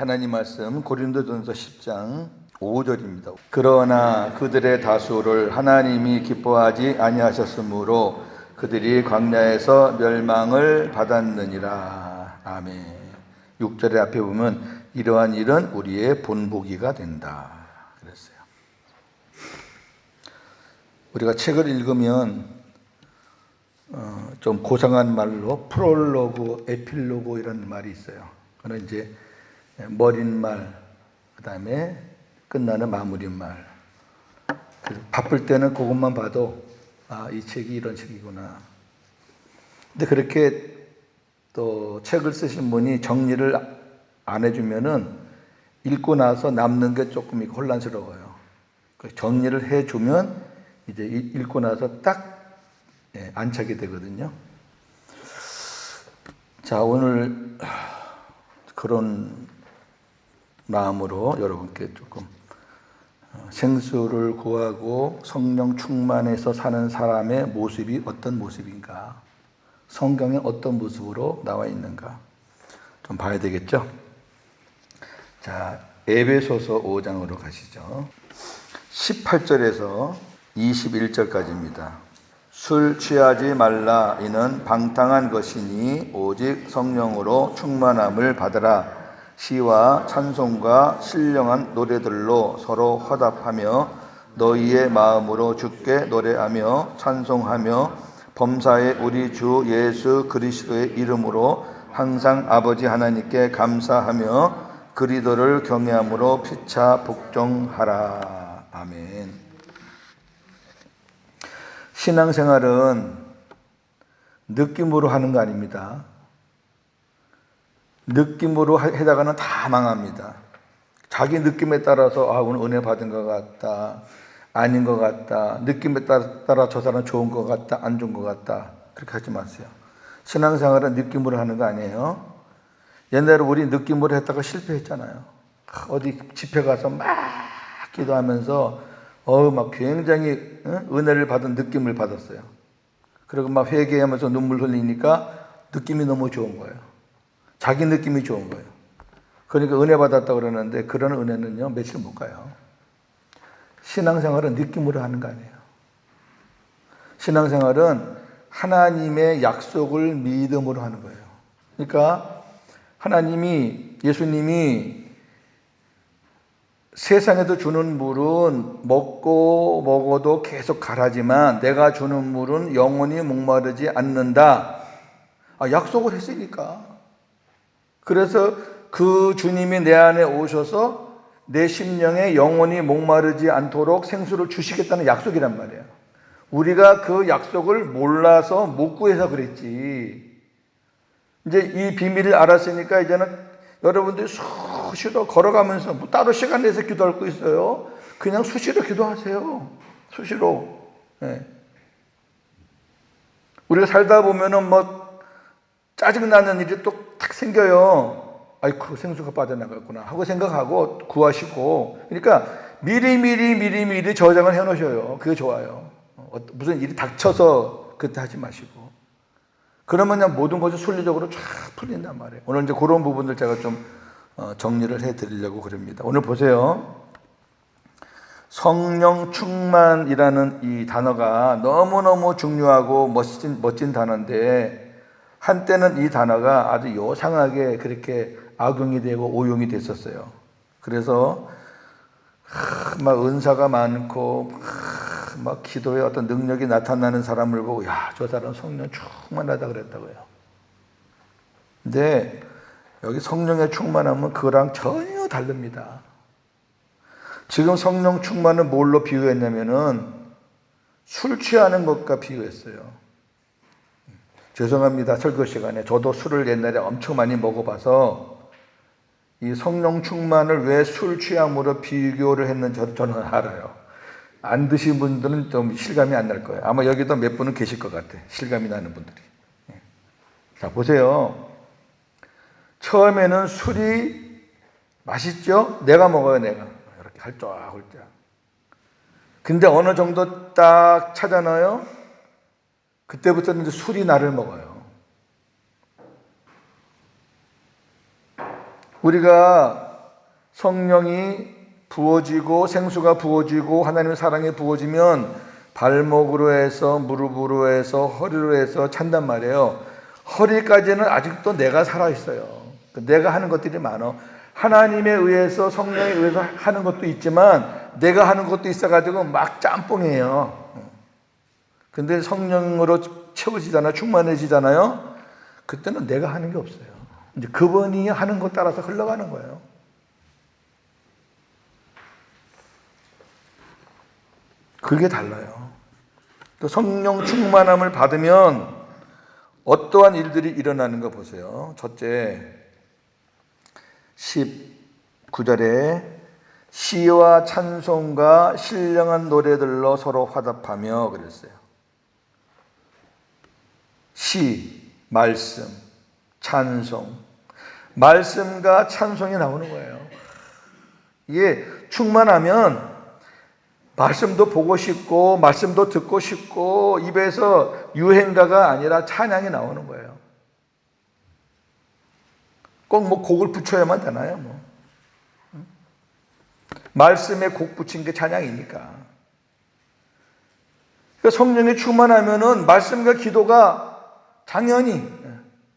하나님 말씀 고린도전서 10장 5절입니다. 그러나 그들의 다수를 하나님이 기뻐하지 아니하셨으므로 그들이 광야에서 멸망을 받았느니라. 아멘. 6절의 앞에 보면 이러한 일은 우리의 본보기가 된다 그랬어요. 우리가 책을 읽으면 좀 고상한 말로 프롤로그, 에필로그 이런 말이 있어요. 그건 이제 머릿말, 그 다음에 끝나는 마무리말. 바쁠 때는 그것만 봐도 이 책이 이런 책이구나. 근데 그렇게 또 책을 쓰신 분이 정리를 안 해주면은 읽고 나서 남는 게 조금 혼란스러워요. 정리를 해주면 이제 읽고 나서 딱 안착이 되거든요. 자, 오늘 그런 마음으로 여러분께 조금 생수를 구하고 성령 충만해서 사는 사람의 모습이 어떤 모습인가, 성경에 어떤 모습으로 나와 있는가 좀 봐야 되겠죠. 자, 에베소서 5장으로 가시죠. 18절에서 21절까지입니다. 술 취하지 말라. 이는 방탕한 것이니 오직 성령으로 충만함을 받으라. 시와 찬송과 신령한 노래들로 서로 화답하며 너희의 마음으로 주께 노래하며 찬송하며 범사의 우리 주 예수 그리스도의 이름으로 항상 아버지 하나님께 감사하며 그리스도를 경외함으로 피차 복종하라. 아멘. 신앙생활은 느낌으로 하는 거 아닙니다. 느낌으로 하다가는 다 망합니다. 자기 느낌에 따라서 오늘 은혜 받은 것 같다, 아닌 것 같다, 느낌에 따라 저 사람 좋은 것 같다, 안 좋은 것 같다, 그렇게 하지 마세요. 신앙생활은 느낌으로 하는 거 아니에요. 옛날에 우리 느낌으로 했다가 실패했잖아요. 어디 집회 가서 막 기도하면서 막 굉장히 은혜를 받은 느낌을 받았어요. 그리고 막 회개하면서 눈물 흘리니까 느낌이 너무 좋은 거예요. 자기 느낌이 좋은 거예요. 그러니까 은혜 받았다고 그러는데 그런 은혜는요 며칠 못 가요. 신앙생활은 느낌으로 하는 거 아니에요. 신앙생활은 하나님의 약속을 믿음으로 하는 거예요. 그러니까 예수님이 세상에도 주는 물은 먹고 먹어도 계속 가라지만 내가 주는 물은 영원히 목마르지 않는다. 약속을 했으니까. 그래서 그 주님이 내 안에 오셔서 내 심령에 영원히 목마르지 않도록 생수를 주시겠다는 약속이란 말이에요. 우리가 그 약속을 몰라서 못 구해서 그랬지. 이제 이 비밀을 알았으니까 이제는 여러분들이 수시로 걸어가면서 뭐 따로 시간 내서 기도할 거 있어요? 그냥 수시로 기도하세요. 수시로. 네. 우리가 살다 보면은 뭐 짜증나는 일이 또 탁 생겨요. 아이고 생수가 빠져나갔구나 하고 생각하고 구하시고. 그러니까 미리 저장을 해놓으셔요. 그게 좋아요. 무슨 일이 닥쳐서 그때 하지 마시고. 그러면 모든 것이 순리적으로 쫙 풀린단 말이에요. 오늘 이제 그런 부분들 제가 좀 정리를 해드리려고 그럽니다. 오늘 보세요. 성령 충만이라는 이 단어가 너무너무 중요하고 멋진 단어인데 한때는 이 단어가 아주 요상하게 그렇게 악용이 되고 오용이 됐었어요. 그래서 막 은사가 많고 막 기도에 어떤 능력이 나타나는 사람을 보고 저 사람 성령 충만하다 그랬다고요. 근데 여기 성령의 충만함은 그거랑 전혀 다릅니다. 지금 성령 충만을 뭘로 비유했냐면은 술 취하는 것과 비유했어요. 죄송합니다. 설교 시간에 저도 술을 옛날에 엄청 많이 먹어봐서 이 성령 충만을 왜 술 취함으로 비교를 했는지 저는 알아요. 안 드신 분들은 좀 실감이 안 날 거예요. 아마 여기도 몇 분은 계실 것 같아. 실감이 나는 분들이. 자, 보세요. 처음에는 술이 맛있죠? 내가 먹어요, 내가. 이렇게 헐쩍헐쩍. 근데 어느 정도 딱 차잖아요? 그때부터는 이제 술이 나를 먹어요. 우리가 성령이 부어지고 생수가 부어지고 하나님의 사랑이 부어지면 발목으로 해서 무릎으로 해서 허리로 해서 찬단 말이에요. 허리까지는 아직도 내가 살아있어요. 내가 하는 것들이 많아. 하나님에 의해서 성령에 의해서 하는 것도 있지만 내가 하는 것도 있어가지고 막 짬뽕이에요. 근데 성령으로 채워지잖아요. 충만해지잖아요. 그때는 내가 하는 게 없어요. 이제 그분이 하는 것 따라서 흘러가는 거예요. 그게 달라요. 또 성령 충만함을 받으면 어떠한 일들이 일어나는 거 보세요. 첫째, 19절에 시와 찬송과 신령한 노래들로 서로 화답하며 그랬어요. 시, 말씀, 찬송. 말씀과 찬송이 나오는 거예요. 이게 충만하면 말씀도 보고 싶고 말씀도 듣고 싶고 입에서 유행가가 아니라 찬양이 나오는 거예요. 꼭 뭐 곡을 붙여야만 되나요? 뭐. 말씀에 곡 붙인 게 찬양이니까. 그러니까 성령이 충만하면은 말씀과 기도가 당연히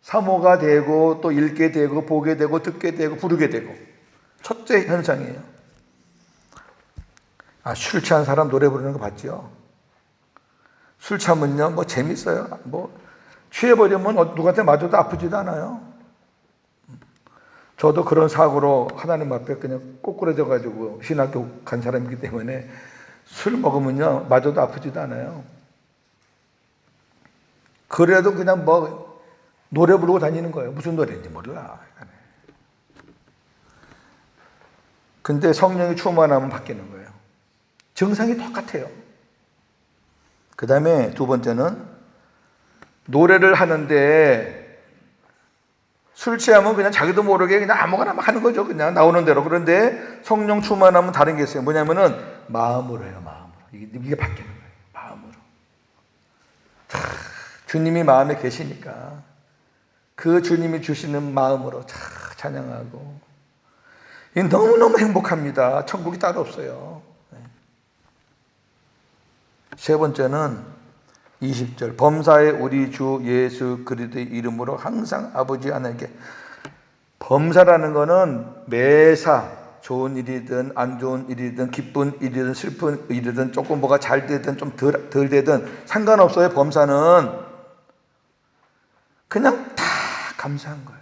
사모가 되고 또 읽게 되고 보게 되고 듣게 되고 부르게 되고 첫째 현상이에요. 술 취한 사람 노래 부르는 거 봤죠? 술 취하면요, 뭐 재밌어요. 뭐 취해버리면 누구한테 맞아도 아프지도 않아요. 저도 그런 사고로 하나님 앞에 그냥 꼬꾸라져가지고 신학교 간 사람이기 때문에 술 먹으면요, 맞아도 아프지도 않아요. 그래도 그냥 뭐 노래 부르고 다니는 거예요. 무슨 노래인지 몰라. 근데 성령이 충만하면 바뀌는 거예요. 증상이 똑같아요. 그 다음에 두 번째는 노래를 하는데 술 취하면 그냥 자기도 모르게 그냥 아무거나 막 하는 거죠. 그냥 나오는 대로. 그런데 성령 충만하면 다른 게 있어요. 뭐냐면은 마음으로 해요. 마음으로. 이게 바뀌는 거예요. 마음으로. 주님이 마음에 계시니까 그 주님이 주시는 마음으로 찬양하고 너무너무 행복합니다. 천국이 따로 없어요. 세 번째는 20절 범사에 우리 주 예수 그리스도의 이름으로 항상 아버지 하나님께 범사라는 거는 매사 좋은 일이든 안 좋은 일이든 기쁜 일이든 슬픈 일이든 조금 뭐가 잘 되든 좀 덜 되든 상관없어요. 범사는 그냥 다 감사한 거예요.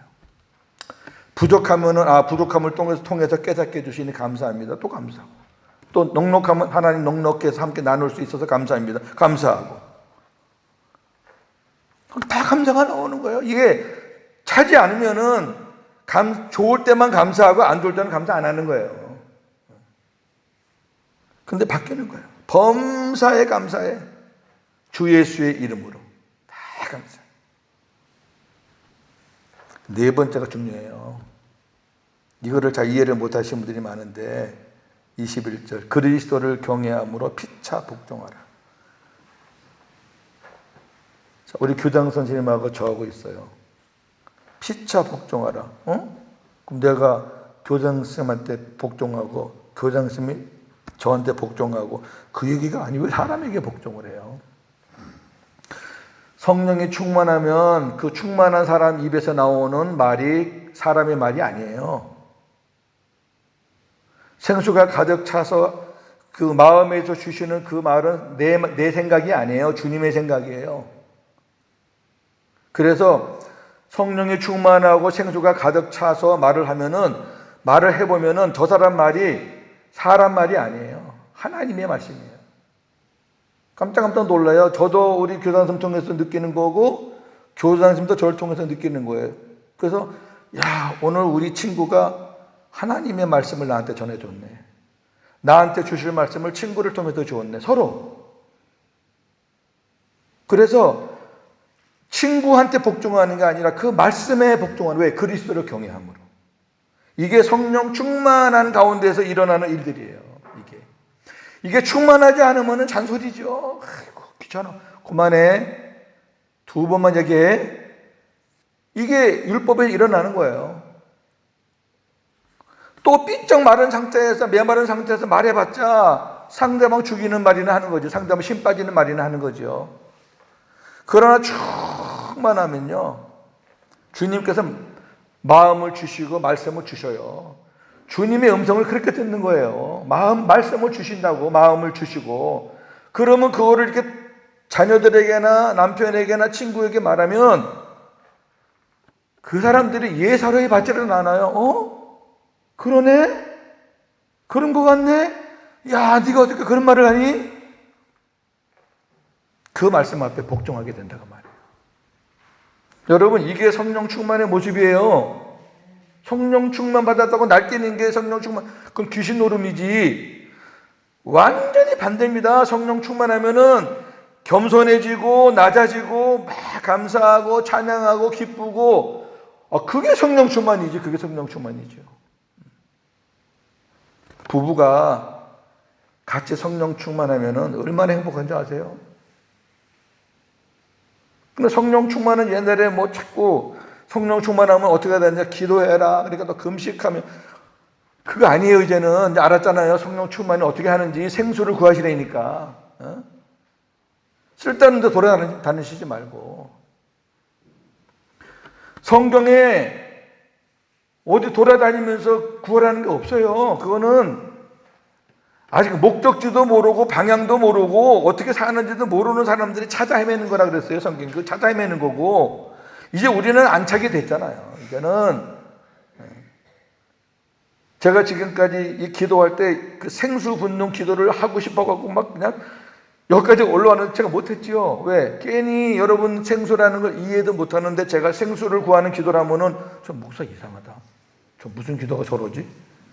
부족하면은 부족함을 통해서 깨닫게 해주시니 감사합니다. 또 감사하고 또 넉넉하면 하나님 넉넉히 해서 함께 나눌 수 있어서 감사합니다. 감사하고 다 감사가 나오는 거예요. 이게 차지 않으면은 좋을 때만 감사하고 안 좋을 때는 감사 안 하는 거예요. 근데 바뀌는 거예요. 범사에 감사해. 주 예수의 이름으로 다 감사해. 네 번째가 중요해요. 이거를 잘 이해를 못 하시는 분들이 많은데 21절 그리스도를 경외함으로 피차 복종하라. 자, 우리 교장 선생님하고 저하고 있어요. 피차 복종하라. 그럼 내가 교장 선생님한테 복종하고 교장 선생님이 저한테 복종하고 그 얘기가 아니고 사람에게 복종을 해요. 성령이 충만하면 그 충만한 사람 입에서 나오는 말이 사람의 말이 아니에요. 생수가 가득 차서 그 마음에서 주시는 그 말은 내 생각이 아니에요. 주님의 생각이에요. 그래서 성령이 충만하고 생수가 가득 차서 말을 하면은 말을 해보면은 저 사람 말이 사람 말이 아니에요. 하나님의 말씀이에요. 깜짝깜짝 놀라요. 저도 우리 교장선생님 통해서 느끼는 거고 교장선생님도 저를 통해서 느끼는 거예요. 그래서 오늘 우리 친구가 하나님의 말씀을 나한테 전해줬네. 나한테 주실 말씀을 친구를 통해서 주었네. 서로. 그래서 친구한테 복종하는 게 아니라 그 말씀에 복종하는 왜? 그리스도를 경외함으로. 이게 성령 충만한 가운데서 일어나는 일들이에요. 이게 충만하지 않으면 잔소리죠. 아이고 귀찮아. 그만해. 두 번만 얘기해. 이게 율법에 일어나는 거예요. 또 삐쩍 마른 상태에서, 메마른 상태에서 말해봤자 상대방 죽이는 말이나 하는 거죠. 상대방 심 빠지는 말이나 하는 거죠. 그러나 충만하면요, 주님께서 마음을 주시고 말씀을 주셔요. 주님의 음성을 그렇게 듣는 거예요. 말씀을 주신다고, 마음을 주시고. 그러면 그거를 이렇게 자녀들에게나 남편에게나 친구에게 말하면 그 사람들이 예사로이 받지를 않아요. 그러네? 그런 거 같네? 야, 네가 어떻게 그런 말을 하니? 그 말씀 앞에 복종하게 된다고 말이에요. 여러분, 이게 성령 충만의 모습이에요. 성령 충만 받았다고 날뛰는 게 성령 충만, 그건 귀신 노름이지. 완전히 반대입니다. 성령 충만하면은 겸손해지고 낮아지고 막 감사하고 찬양하고 기쁘고, 그게 성령 충만이지. 그게 성령 충만이죠. 부부가 같이 성령 충만하면은 얼마나 행복한지 아세요? 근데 성령 충만은 옛날에 뭐 자꾸 성령 충만하면 어떻게 해야 되냐, 기도해라, 그러니까 또 금식하면, 그거 아니에요. 이제는 이제 알았잖아요. 성령 충만이 어떻게 하는지. 생수를 구하시라니까. 쓸데없는 데 돌아다니시지 말고. 성경에 어디 돌아다니면서 구하라는 게 없어요. 그거는 아직 목적지도 모르고 방향도 모르고 어떻게 사는지도 모르는 사람들이 찾아 헤매는 거라 그랬어요. 성경 그 찾아 헤매는 거고. 이제 우리는 안 찾게 됐잖아요. 이제는 제가 지금까지 이 기도할 때 그 생수 붓는 기도를 하고 싶어갖고 막 그냥 여기까지 올라왔는데 제가 못했지요. 왜? 괜히 여러분 생수라는 걸 이해도 못하는데 제가 생수를 구하는 기도라면은 저 목사 이상하다. 저 무슨 기도가 저러지?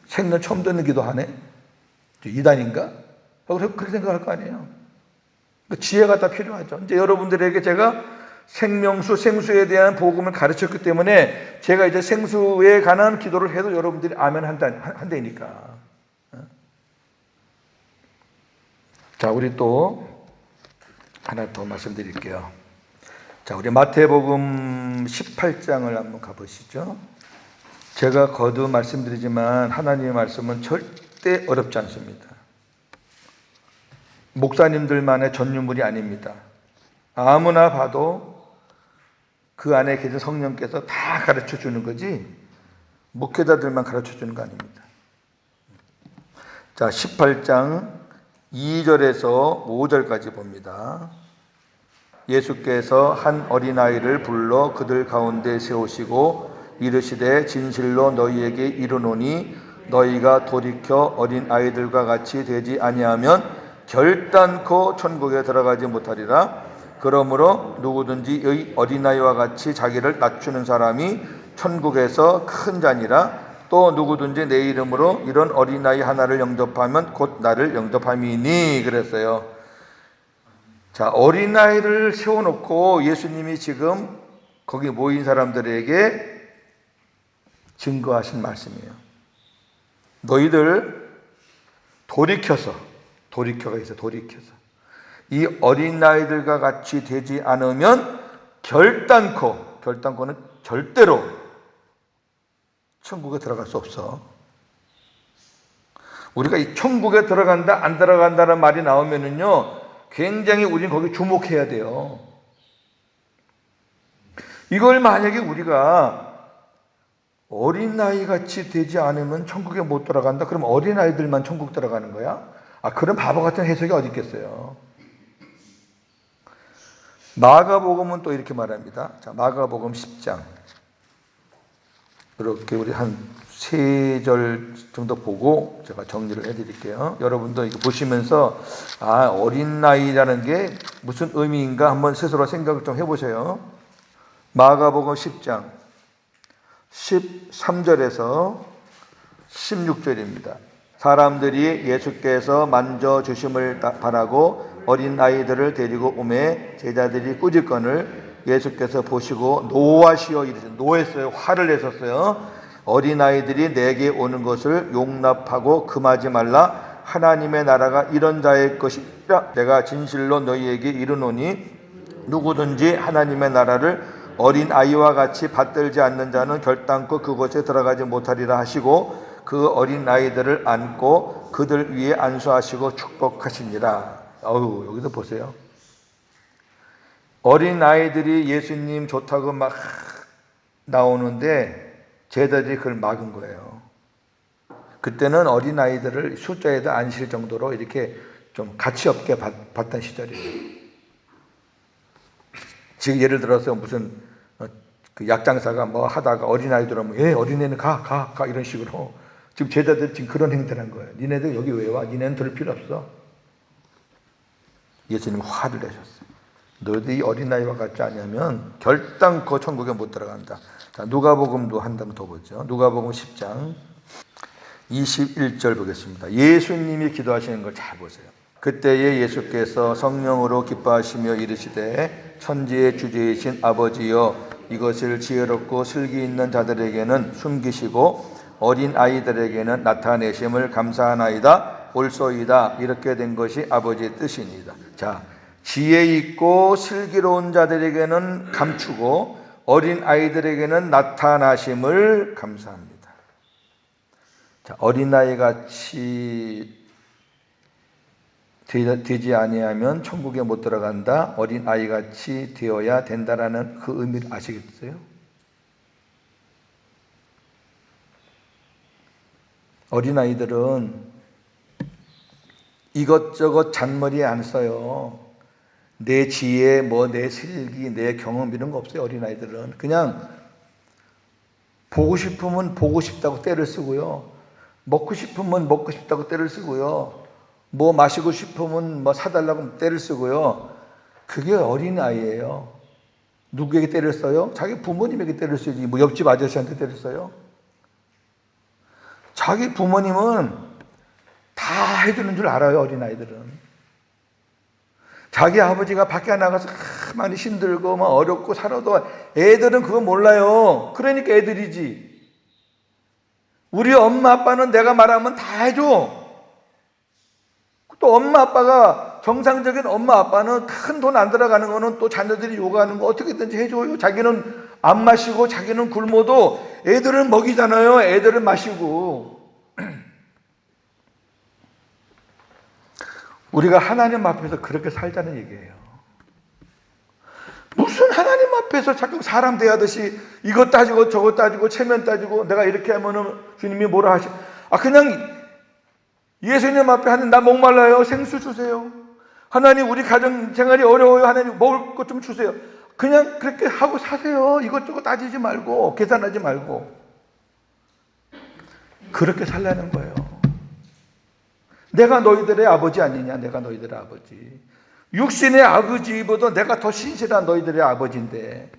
생전 처음 듣는 기도 하네? 저 이단인가? 그렇게 생각할 거 아니에요. 그 지혜가 다 필요하죠. 이제 여러분들에게 제가 생명수, 생수에 대한 복음을 가르쳤기 때문에 제가 이제 생수에 관한 기도를 해도 여러분들이 아멘 한다니까. 자, 우리 또 하나 더 말씀드릴게요. 자, 우리 마태복음 18장을 한번 가보시죠. 제가 거듭 말씀드리지만 하나님의 말씀은 절대 어렵지 않습니다. 목사님들만의 전유물이 아닙니다. 아무나 봐도 그 안에 계신 성령께서 다 가르쳐 주는 거지 목회자들만 가르쳐 주는 거 아닙니다. 자, 18장 2절에서 5절까지 봅니다. 예수께서 한 어린아이를 불러 그들 가운데 세우시고 이르시되 진실로 너희에게 이르노니 너희가 돌이켜 어린아이들과 같이 되지 아니하면 결단코 천국에 들어가지 못하리라. 그러므로 누구든지 이 어린아이와 같이 자기를 낮추는 사람이 천국에서 큰 자니라. 또 누구든지 내 이름으로 이런 어린아이 하나를 영접하면 곧 나를 영접함이니. 그랬어요. 자, 어린아이를 세워놓고 예수님이 지금 거기 모인 사람들에게 증거하신 말씀이에요. 너희들 돌이켜가 있어. 돌이켜서 이 어린아이들과 같이 되지 않으면 결단코는 절대로 천국에 들어갈 수 없어. 우리가 이 천국에 들어간다 안 들어간다는 말이 나오면은요 굉장히 우리는 거기 주목해야 돼요. 이걸 만약에 우리가 어린아이 같이 되지 않으면 천국에 못 들어간다, 그럼 어린아이들만 천국 들어가는 거야? 그런 바보 같은 해석이 어디 있겠어요. 마가복음은 또 이렇게 말합니다. 자, 마가복음 10장 이렇게 우리 한 3절 정도 보고 제가 정리를 해드릴게요. 여러분도 이거 보시면서 어린아이라는 게 무슨 의미인가 한번 스스로 생각을 좀 해보세요. 마가복음 10장 13절에서 16절입니다. 사람들이 예수께서 만져주심을 바라고 어린아이들을 데리고 오매 제자들이 꾸짖거늘 예수께서 보시고 노하시어 이르시되, 노했어요. 화를 내셨어요. 어린아이들이 내게 오는 것을 용납하고 금하지 말라. 하나님의 나라가 이런 자의 것이라. 내가 진실로 너희에게 이르노니 누구든지 하나님의 나라를 어린아이와 같이 받들지 않는 자는 결단코 그곳에 들어가지 못하리라 하시고, 그 어린아이들을 안고 그들 위에 안수하시고 축복하시니라. 여기서 보세요. 어린아이들이 예수님 좋다고 막 나오는데 제자들이 그걸 막은 거예요. 그때는 어린아이들을 숫자에다 안 실 정도로 이렇게 좀 가치 없게 봤던 시절이에요. 지금 예를 들어서 무슨 그 약장사가 뭐 하다가 어린아이들 오면 어린애는 가 이런 식으로 지금 제자들 지금 그런 행태를 한 거예요. 니네들 여기 왜 와? 니네는 들을 필요 없어. 예수님 화를 내셨어요. 너희들이 어린아이와 같지 않으면 결단코 천국에 못 들어간다. 자, 누가복음도 한 장 더 보죠. 누가복음 10장 21절 보겠습니다. 예수님이 기도하시는 걸 잘 보세요. 그때에 예수께서 성령으로 기뻐하시며 이르시되 천지의 주제이신 아버지여 이것을 지혜롭고 슬기 있는 자들에게는 숨기시고 어린 아이들에게는 나타내심을 감사하나이다. 옳소이다. 이렇게 된 것이 아버지의 뜻이니이다. 자, 지혜 있고 슬기로운 자들에게는 감추고 어린 아이들에게는 나타나심을 감사합니다. 자, 어린아이같이 되지 아니하면 천국에 못 들어간다. 어린아이같이 되어야 된다라는 그 의미를 아시겠어요? 어린아이들은 이것저것 잔머리에 안 써요. 내 지혜, 내 슬기, 내 경험 이런 거 없어요. 어린아이들은 그냥 보고 싶으면 보고 싶다고 떼를 쓰고요. 먹고 싶으면 먹고 싶다고 떼를 쓰고요. 뭐 마시고 싶으면 사달라고 떼를 쓰고요. 그게 어린아이예요. 누구에게 떼를 써요? 자기 부모님에게 떼를 쓰지. 옆집 아저씨한테 떼를 써요? 자기 부모님은 다 해주는 줄 알아요. 어린아이들은. 자기 아버지가 밖에 나가서 많이 힘들고 어렵고 살아도 애들은 그거 몰라요. 그러니까 애들이지. 우리 엄마 아빠는 내가 말하면 다 해줘. 또 엄마 아빠가 정상적인 엄마 아빠는 큰 돈 안 들어가는 거는 또 자녀들이 요구하는 거 어떻게든지 해줘요. 자기는 안 마시고 자기는 굶어도 애들은 먹이잖아요. 애들은 마시고. 우리가 하나님 앞에서 그렇게 살자는 얘기예요. 무슨 하나님 앞에서 자꾸 사람 대하듯이 이것 따지고 저것 따지고 체면 따지고 내가 이렇게 하면은 주님이 뭐라 하시? 그냥 예수님 앞에 하나님 나 목말라요. 생수 주세요. 하나님 우리 가정 생활이 어려워요. 하나님 먹을 것 좀 주세요. 그냥 그렇게 하고 사세요. 이것저것 따지지 말고 계산하지 말고 그렇게 살라는 거예요. 내가 너희들의 아버지 아니냐. 내가 너희들의 아버지. 육신의 아버지보다 내가 더 신실한 너희들의 아버지인데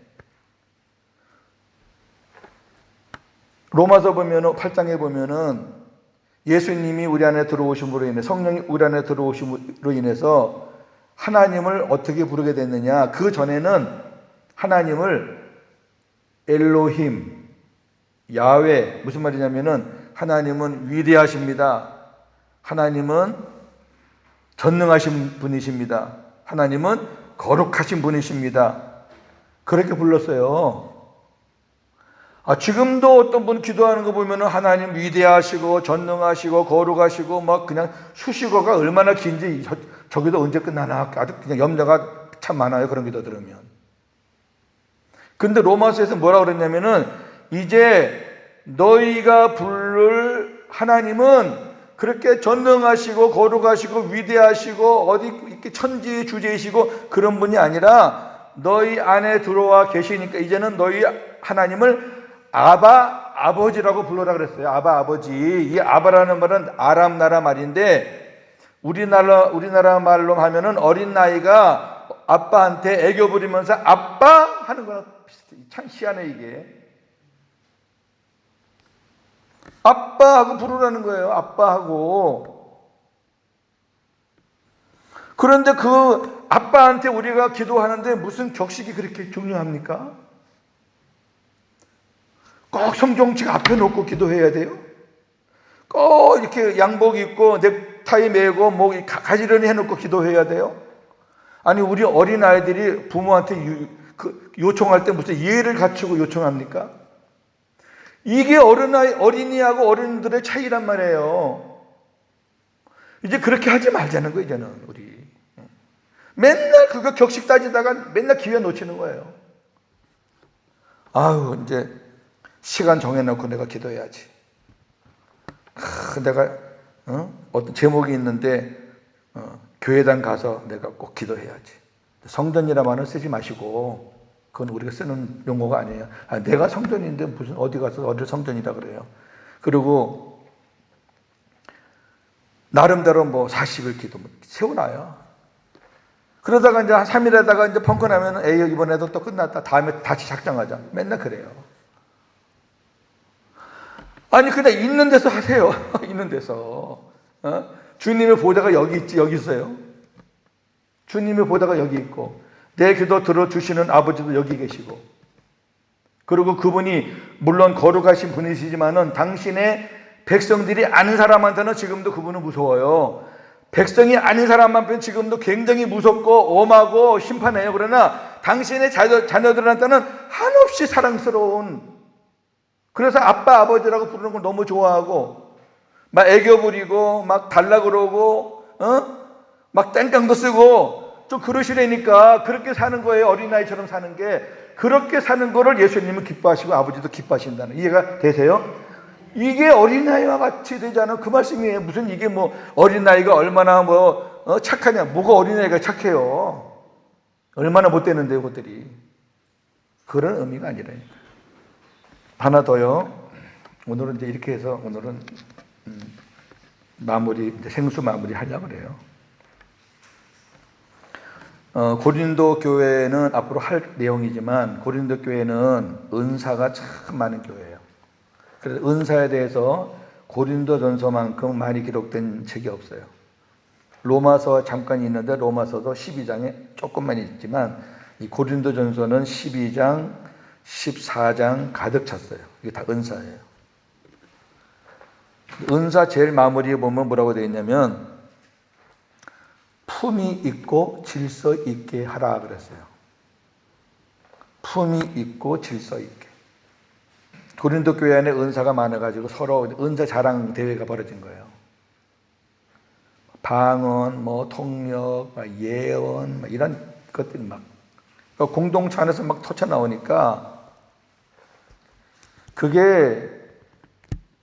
로마서 보면은 8장에 보면은 예수님이 우리 안에 들어오심으로 인해 성령이 우리 안에 들어오심으로 인해서 하나님을 어떻게 부르게 됐느냐. 그 전에는 하나님을 엘로힘, 야훼, 무슨 말이냐면은 하나님은 위대하십니다. 하나님은 전능하신 분이십니다. 하나님은 거룩하신 분이십니다. 그렇게 불렀어요. 지금도 어떤 분 기도하는 거 보면 하나님 위대하시고 전능하시고 거룩하시고 그냥 수식어가 얼마나 긴지 저기도 언제 끝나나 아주 그냥 염려가 참 많아요. 그런 기도 들으면. 근데 로마서에서 뭐라고 그랬냐면은 이제 너희가 부를 하나님은 그렇게 전능하시고 거룩하시고 위대하시고 어디 이렇게 천지의 주제이시고 그런 분이 아니라 너희 안에 들어와 계시니까 이제는 너희 하나님을 아바 아버지라고 불러라 그랬어요. 아바 아버지. 이 아바라는 말은 아람 나라 말인데 우리나라 말로 하면은 어린 나이가 아빠한테 애교 부리면서 아빠 하는 거랑 비슷해. 참 희한해 이게. 아빠하고 부르라는 거예요. 아빠하고. 그런데 그 아빠한테 우리가 기도하는데 무슨 격식이 그렇게 중요합니까? 꼭 성경책 앞에 놓고 기도해야 돼요? 꼭 이렇게 양복 입고 넥타이 매고 가지런히 해놓고 기도해야 돼요? 아니 우리 어린아이들이 부모한테 요청할 때 무슨 예의를 갖추고 요청합니까? 이게 어린이하고 어른들의 차이란 말이에요. 이제 그렇게 하지 말자는 거예요, 이제는 우리. 맨날 그거 격식 따지다가 맨날 기회 놓치는 거예요. 아유, 이제 시간 정해놓고 내가 기도해야지. 내가 어떤 제목이 있는데 교회당 가서 내가 꼭 기도해야지. 성전이라 말은 쓰지 마시고 그건 우리가 쓰는 용어가 아니에요. 내가 성전인데 무슨 어디 가서 어딜 성전이라 그래요. 그리고 나름대로 뭐 40일 기도 세워놔요. 그러다가 이제 한 3일 하다가 이제 펑크 나면 에이 이번에도 또 끝났다. 다음에 다시 작정하자. 맨날 그래요. 아니 그냥 있는 데서 하세요. 있는 데서. 주님의 보좌가 여기 있지 여기 있어요. 주님의 보좌가 여기 있고 내 기도 들어주시는 아버지도 여기 계시고 그리고 그분이 물론 거룩하신 분이시지만은 당신의 백성들이 아는 사람한테는 지금도 그분은 무서워요. 백성이 아닌 사람한테는 지금도 굉장히 무섭고 엄하고 심판해요. 그러나 당신의 자녀들한테는 한없이 사랑스러운, 그래서 아빠 아버지라고 부르는 걸 너무 좋아하고 막 애교 부리고 막 달라 그러고 막 땡깡도 쓰고 좀 그러시라니까. 그렇게 사는 거예요. 어린아이처럼 사는 게. 그렇게 사는 거를 예수님은 기뻐하시고 아버지도 기뻐하신다는, 이해가 되세요? 이게 어린아이와 같이 되잖아. 그 말씀이에요. 무슨 이게 뭐 어린아이가 얼마나 착하냐. 뭐가 어린아이가 착해요. 얼마나 못되는데요 그것들이. 그런 의미가 아니라니까. 하나 더요. 오늘은 이제 이렇게 해서 오늘은 생수 마무리 하려고 그래요. 고린도 교회는 앞으로 할 내용이지만 고린도 교회는 은사가 참 많은 교회예요. 그래서 은사에 대해서 고린도전서만큼 많이 기록된 책이 없어요. 로마서 잠깐 있는데 로마서도 12장에 조금만 있지만 이 고린도전서는 12장, 14장 가득 찼어요. 이게 다 은사예요. 은사 제일 마무리에 보면 뭐라고 되어 있냐면 품이 있고 질서 있게 하라 그랬어요. 품이 있고 질서 있게. 고린도 교회 안에 은사가 많아가지고 서로 은사 자랑 대회가 벌어진 거예요. 방언, 통역, 예언, 이런 것들이 막 공동체 안에서 막 터쳐 나오니까 그게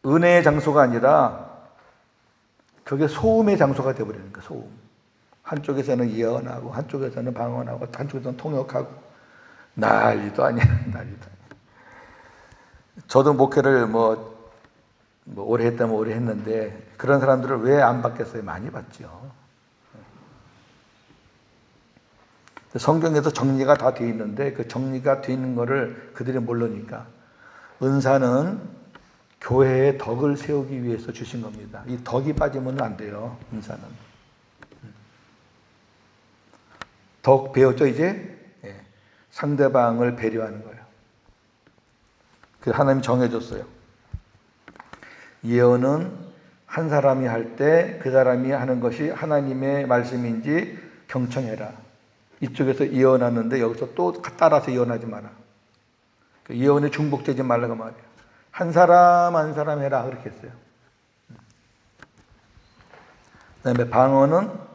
은혜의 장소가 아니라 그게 소음의 장소가 되어버리는 거예요. 소음. 한쪽에서는 예언하고 한쪽에서는 방언하고 한쪽에서는 통역하고 난리도 아니야. 난리도 아니야. 저도 목회를 오래 했다면 오래 했는데 그런 사람들을 왜 안 받겠어요? 많이 받죠. 성경에서 정리가 다 되어 있는데 그 정리가 되어 있는 거를 그들이 모르니까. 은사는 교회의 덕을 세우기 위해서 주신 겁니다. 이 덕이 빠지면 안 돼요. 은사는. 덕 배웠죠 이제? 상대방을 배려하는 거예요. 그 하나님 정해줬어요. 예언은 한 사람이 할 때 그 사람이 하는 것이 하나님의 말씀인지 경청해라. 이쪽에서 예언하는데 여기서 또 따라서 예언하지 마라. 예언에 중복되지 말라고 말이에요. 한 사람 한 사람 해라 그렇게 했어요. 그 다음에 방언은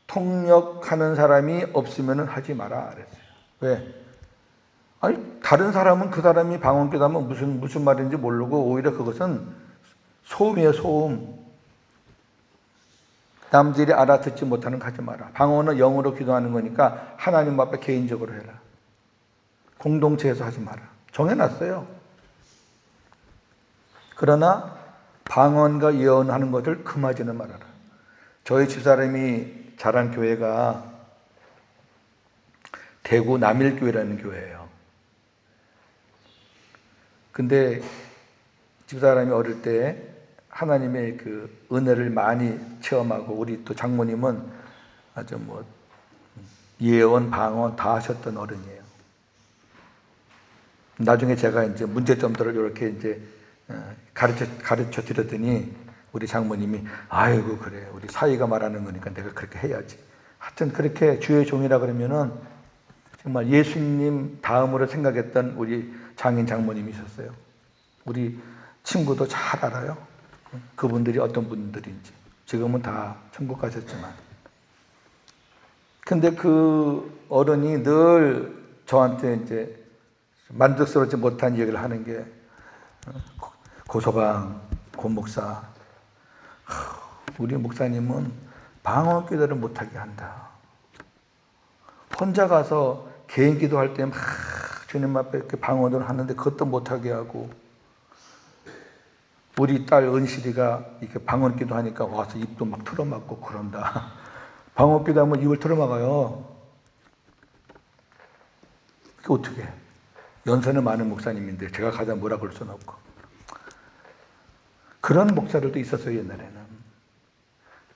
통역하는 사람이 없으면 하지 마라 그랬어요. 왜? 아니 다른 사람은 그 사람이 방언 기도하면 무슨 말인지 모르고 오히려 그것은 소음이에요. 소음. 남들이 알아듣지 못하는 거 하지 마라. 방언은 영으로 기도하는 거니까 하나님 앞에 개인적으로 해라. 공동체에서 하지 마라. 정해놨어요. 그러나 방언과 예언하는 것을 금하지는 말아라. 저희 집사람이 자란 교회가 대구 남일교회라는 교회예요. 근데 집사람이 어릴 때 하나님의 그 은혜를 많이 체험하고 우리 또 장모님은 아주 예언, 방언 다 하셨던 어른이에요. 나중에 제가 이제 문제점들을 이렇게 이제 가르쳐 드렸더니 우리 장모님이 아이고 그래 우리 사위가 말하는 거니까 내가 그렇게 해야지. 하여튼 그렇게 주의 종이라 그러면은 정말 예수님 다음으로 생각했던 우리 장인 장모님이셨어요. 우리 친구도 잘 알아요. 그분들이 어떤 분들인지. 지금은 다 천국 가셨지만. 근데 그 어른이 늘 저한테 이제 만족스럽지 못한 얘기를 하는 게, 고소방, 고목사, 우리 목사님은 방언 기도를 못하게 한다. 혼자 가서 개인 기도할 때 막 주님 앞에 이렇게 방언을 하는데 그것도 못하게 하고, 우리 딸 은실이가 이렇게 방언 기도하니까 와서 입도 막 틀어막고 그런다. 방언 기도하면 입을 틀어막아요. 그게 어떻게? 연세는 많은 목사님인데 제가 가자 뭐라 그럴 수는 없고. 그런 목사들도 있었어요, 옛날에는.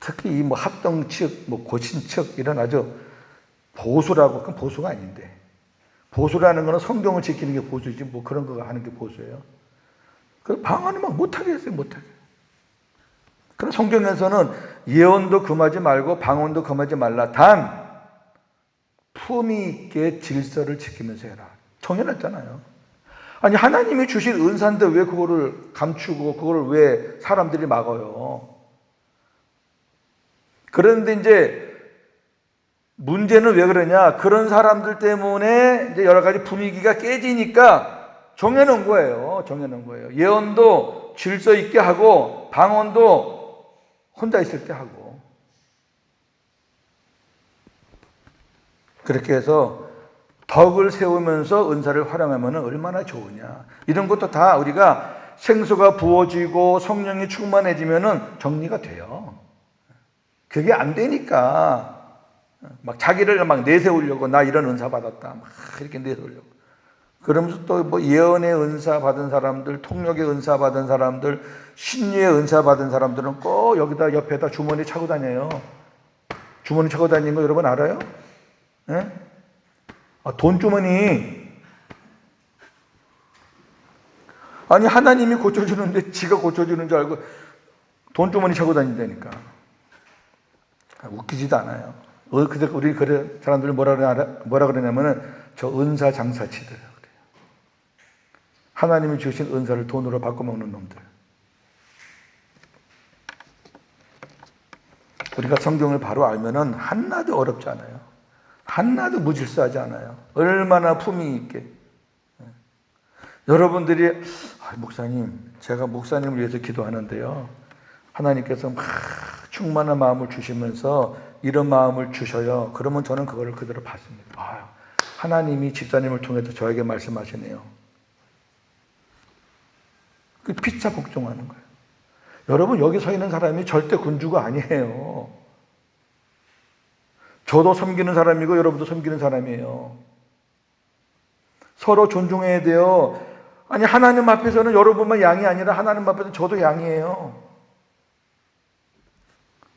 특히 이 뭐 합동 측, 뭐 고신 측 이런 아주 보수라고, 그건 보수가 아닌데. 보수라는 거는 성경을 지키는 게 보수지 뭐 그런 거 하는 게 보수예요. 그 방언을 막 못하게 했어요, 못하게. 그럼 성경에서는 예언도 금하지 말고 방언도 금하지 말라. 단 품위 있게 질서를 지키면서 해라. 정해놨잖아요. 아니 하나님이 주신 은사인데 왜 그거를 감추고 그거를 왜 사람들이 막아요? 그런데 이제 문제는 왜 그러냐? 그런 사람들 때문에 이제 여러 가지 분위기가 깨지니까 정해놓은 거예요. 정해놓은 거예요. 예언도 질서 있게 하고 방언도 혼자 있을 때 하고. 그렇게 해서 덕을 세우면서 은사를 활용하면 얼마나 좋으냐. 이런 것도 다 우리가 생수가 부어지고 성령이 충만해지면 정리가 돼요. 그게 안 되니까 막 자기를 막 내세우려고, 나 이런 은사 받았다 막 이렇게 내세우려고 그러면서 또 뭐 예언의 은사 받은 사람들, 통역의 은사 받은 사람들, 신유의 은사 받은 사람들은 꼭 여기다 옆에다 주머니 차고 다녀요. 주머니 차고 다니는 거 여러분 알아요? 예? 돈 주머니. 아니 하나님이 고쳐주는데 지가 고쳐주는 줄 알고 돈 주머니 차고 다닌다니까. 웃기지도 않아요. 그래서 우리 그런 사람들 뭐라 그러냐면은 저 은사 장사치들 그래요. 하나님이 주신 은사를 돈으로 바꿔먹는 놈들. 우리가 성경을 바로 알면은 하나도 어렵지 않아요. 하나도 무질서하지 않아요. 얼마나 품위 있게. 여러분들이 목사님, 제가 목사님을 위해서 기도하는데요, 하나님께서 막 충만한 마음을 주시면서 이런 마음을 주셔요. 그러면 저는 그거를 그대로 받습니다. 하나님이 집사님을 통해서 저에게 말씀하시네요. 그 피차 복종하는 거예요. 여러분 여기 서 있는 사람이 절대 군주가 아니에요. 저도 섬기는 사람이고 여러분도 섬기는 사람이에요. 서로 존중해야 돼요. 아니 하나님 앞에서는 여러분만 양이 아니라 하나님 앞에서는 저도 양이에요.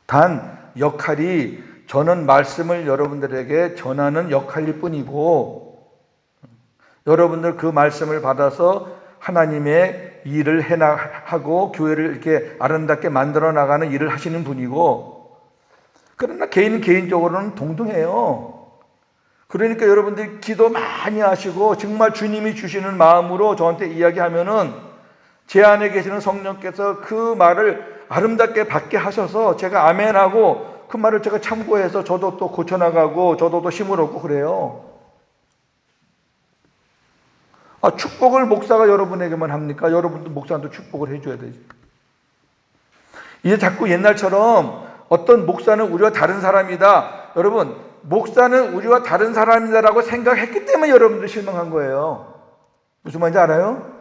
단 역할이, 저는 말씀을 여러분들에게 전하는 역할일 뿐이고, 여러분들 그 말씀을 받아서 하나님의 일을 해나가고 교회를 이렇게 아름답게 만들어 나가는 일을 하시는 분이고, 그러나 개인적으로는 동등해요. 그러니까 여러분들이 기도 많이 하시고 정말 주님이 주시는 마음으로 저한테 이야기하면은 제 안에 계시는 성령께서 그 말을 아름답게 받게 하셔서 제가 아멘하고 그 말을 제가 참고해서 저도 또 고쳐나가고 저도 또 힘을 얻고 그래요. 축복을 목사가 여러분에게만 합니까? 여러분도 목사한테 축복을 해줘야 되지. 이제 자꾸 옛날처럼 어떤 목사는 우리와 다른 사람이다. 여러분, 목사는 우리와 다른 사람이다라고 생각했기 때문에 여러분들 실망한 거예요. 무슨 말인지 알아요?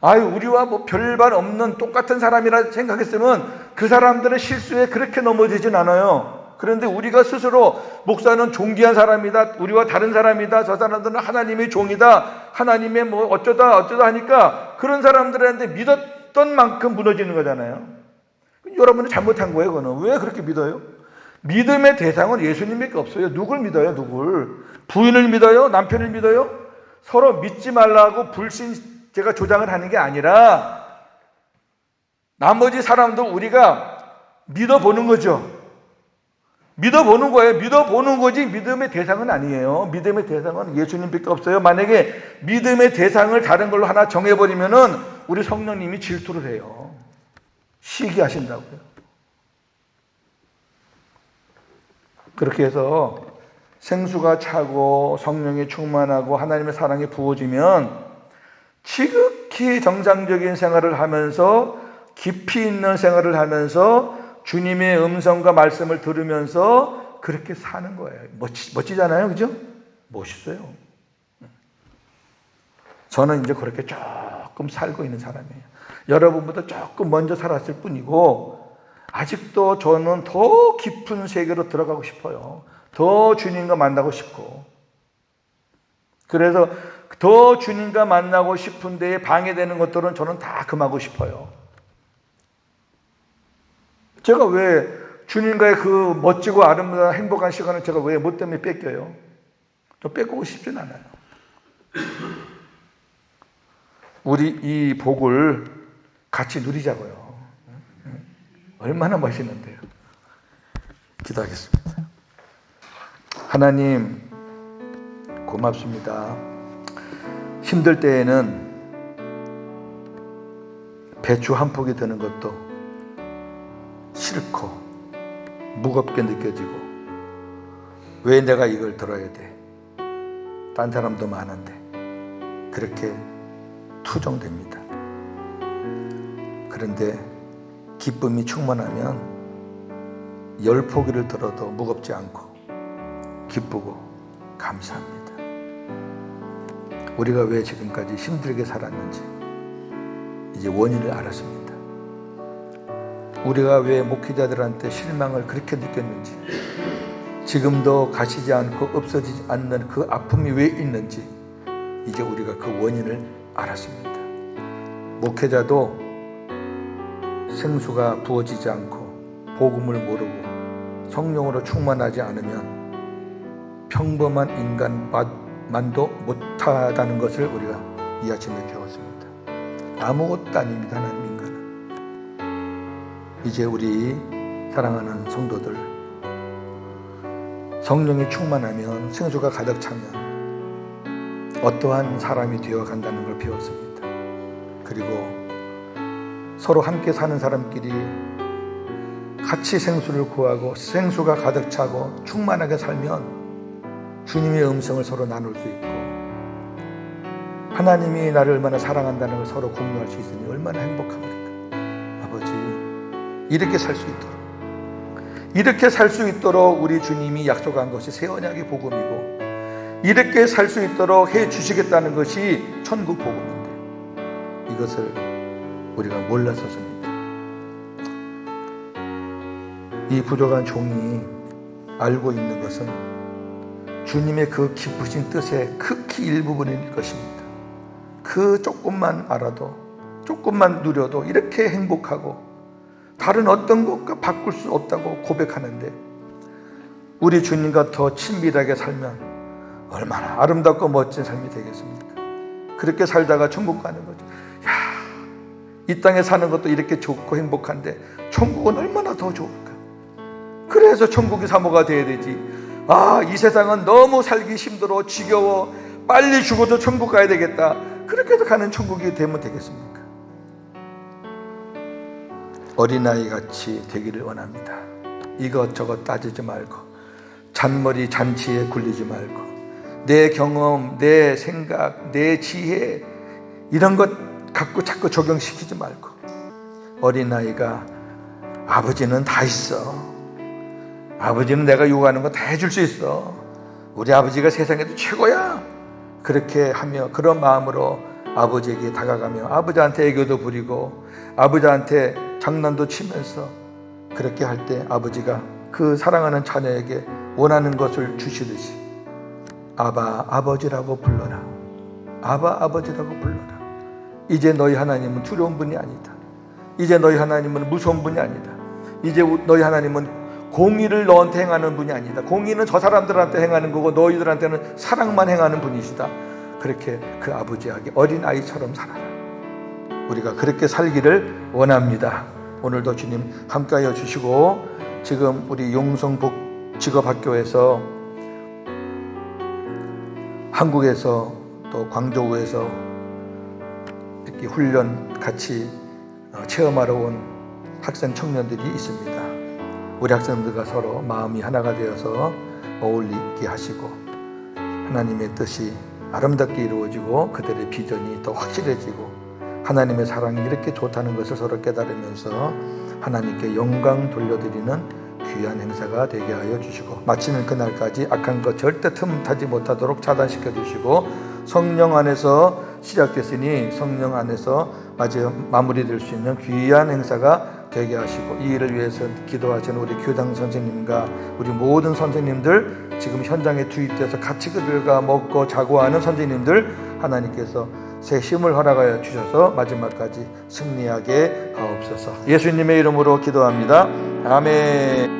우리와 뭐 별반 없는 똑같은 사람이라 생각했으면 그 사람들의 실수에 그렇게 넘어지진 않아요. 그런데 우리가 스스로 목사는 존귀한 사람이다, 우리와 다른 사람이다, 저 사람들은 하나님의 종이다, 하나님의 뭐 어쩌다 하니까 그런 사람들한테 믿었던 만큼 무너지는 거잖아요. 여러분이 잘못한 거예요. 그거는 왜 그렇게 믿어요? 믿음의 대상은 예수님밖에 없어요. 누굴 믿어요? 누굴? 부인을 믿어요? 남편을 믿어요? 서로 믿지 말라고 제가 조장을 하는 게 아니라 나머지 사람도 우리가 믿어보는 거죠. 믿어보는 거예요. 믿어보는 거지 믿음의 대상은 아니에요. 믿음의 대상은 예수님밖에 없어요. 만약에 믿음의 대상을 다른 걸로 하나 정해버리면은 우리 성령님이 질투를 해요. 시기하신다고요. 그렇게 해서 생수가 차고 성령이 충만하고 하나님의 사랑이 부어지면 지극히 정상적인 생활을 하면서 깊이 있는 생활을 하면서 주님의 음성과 말씀을 들으면서 그렇게 사는 거예요. 멋지잖아요, 그죠? 멋있어요. 저는 이제 그렇게 조금 살고 있는 사람이에요. 여러분보다 조금 먼저 살았을 뿐이고 아직도 저는 더 깊은 세계로 들어가고 싶어요. 더 주님과 만나고 싶고, 그래서 더 주님과 만나고 싶은 데에 방해되는 것들은 저는 다 금하고 싶어요. 제가 왜 주님과의 그 멋지고 아름다운 행복한 시간을 제가 왜 뭐 때문에 뺏겨요? 저 뺏고 싶진 않아요. 우리 이 복을 같이 누리자고요. 얼마나 멋있는데요. 기도하겠습니다. 하나님 고맙습니다. 힘들 때에는 배추 한 폭이 드는 것도 싫고 무겁게 느껴지고 왜 내가 이걸 들어야 돼? 딴 사람도 많은데 그렇게 투정됩니다. 그런데 기쁨이 충만하면 10포기를 들어도 무겁지 않고 기쁘고 감사합니다. 우리가 왜 지금까지 힘들게 살았는지 이제 원인을 알았습니다. 우리가 왜 목회자들한테 실망을 그렇게 느꼈는지, 지금도 가시지 않고 없어지지 않는 그 아픔이 왜 있는지 이제 우리가 그 원인을 알았습니다. 목회자도 생수가 부어지지 않고 복음을 모르고 성령으로 충만하지 않으면 평범한 인간만도 못하다는 것을 우리가 이 아침에 배웠습니다. 아무것도 아닙니다. 하나님 인간은. 이제 우리 사랑하는 성도들, 성령이 충만하면, 생수가 가득 차면 어떠한 사람이 되어 간다는 걸 배웠습니다. 그리고 서로 함께 사는 사람끼리 같이 생수를 구하고 생수가 가득 차고 충만하게 살면 주님의 음성을 서로 나눌 수 있고 하나님이 나를 얼마나 사랑한다는 걸 서로 공유할 수 있으니 얼마나 행복합니까? 아버지, 이렇게 살 수 있도록, 이렇게 살 수 있도록 우리 주님이 약속한 것이 새 언약의 복음이고 이렇게 살 수 있도록 해 주시겠다는 것이 천국 복음인데 이것을 우리가 몰랐었습니다. 이 부족한 종이 알고 있는 것은 주님의 그 기쁘신 뜻의 극히 일부분일 것입니다. 그 조금만 알아도, 조금만 누려도 이렇게 행복하고 다른 어떤 것과 바꿀 수 없다고 고백하는데 우리 주님과 더 친밀하게 살면 얼마나 아름답고 멋진 삶이 되겠습니까? 그렇게 살다가 천국 가는 거죠. 야, 이 땅에 사는 것도 이렇게 좋고 행복한데 천국은 얼마나 더 좋을까? 그래서 천국이 사모가 돼야 되지. 아, 이 세상은 너무 살기 힘들어, 지겨워, 빨리 죽어도 천국 가야 되겠다. 그렇게 해서 가는 천국이 되면 되겠습니까? 어린아이 같이 되기를 원합니다. 이것저것 따지지 말고 잔머리 잔치에 굴리지 말고 내 경험, 내 생각, 내 지혜 이런 것 갖고 자꾸 적용시키지 말고 어린아이가 아버지는 다 있어. 아버지는 내가 요구하는 거 다 해줄 수 있어. 우리 아버지가 세상에도 최고야. 그렇게 하며 그런 마음으로 아버지에게 다가가며 아버지한테 애교도 부리고 아버지한테 장난도 치면서 그렇게 할 때 아버지가 그 사랑하는 자녀에게 원하는 것을 주시듯이 아바 아버지라고 불러라. 아바 아버지라고 불러라. 이제 너희 하나님은 두려운 분이 아니다. 이제 너희 하나님은 무서운 분이 아니다. 이제 너희 하나님은 공의를 너한테 행하는 분이 아니다. 공의는 저 사람들한테 행하는 거고 너희들한테는 사랑만 행하는 분이시다. 그렇게 그 아버지에게 어린아이처럼 살아라. 우리가 그렇게 살기를 원합니다. 오늘도 주님 함께하여 주시고 지금 우리 용성복직업학교에서 한국에서 또 광저우에서 이렇게 훈련 같이 체험하러 온 학생 청년들이 있습니다. 우리 학생들과 서로 마음이 하나가 되어서 어울리게 하시고 하나님의 뜻이 아름답게 이루어지고 그들의 비전이 더 확실해지고 하나님의 사랑이 이렇게 좋다는 것을 서로 깨달으면서 하나님께 영광 돌려드리는 귀한 행사가 되게 하여 주시고 마치는 그날까지 악한 것 절대 틈타지 못하도록 차단시켜 주시고 성령 안에서 시작됐으니 성령 안에서 마무리될 수 있는 귀한 행사가 되게 하시고 이 일을 위해서 기도하시는 우리 교당 선생님과 우리 모든 선생님들 지금 현장에 투입돼서 같이 그들과 먹고 자고 하는 선생님들 하나님께서 새 힘을 허락하여 주셔서 마지막까지 승리하게 하옵소서. 예수님의 이름으로 기도합니다. 아멘.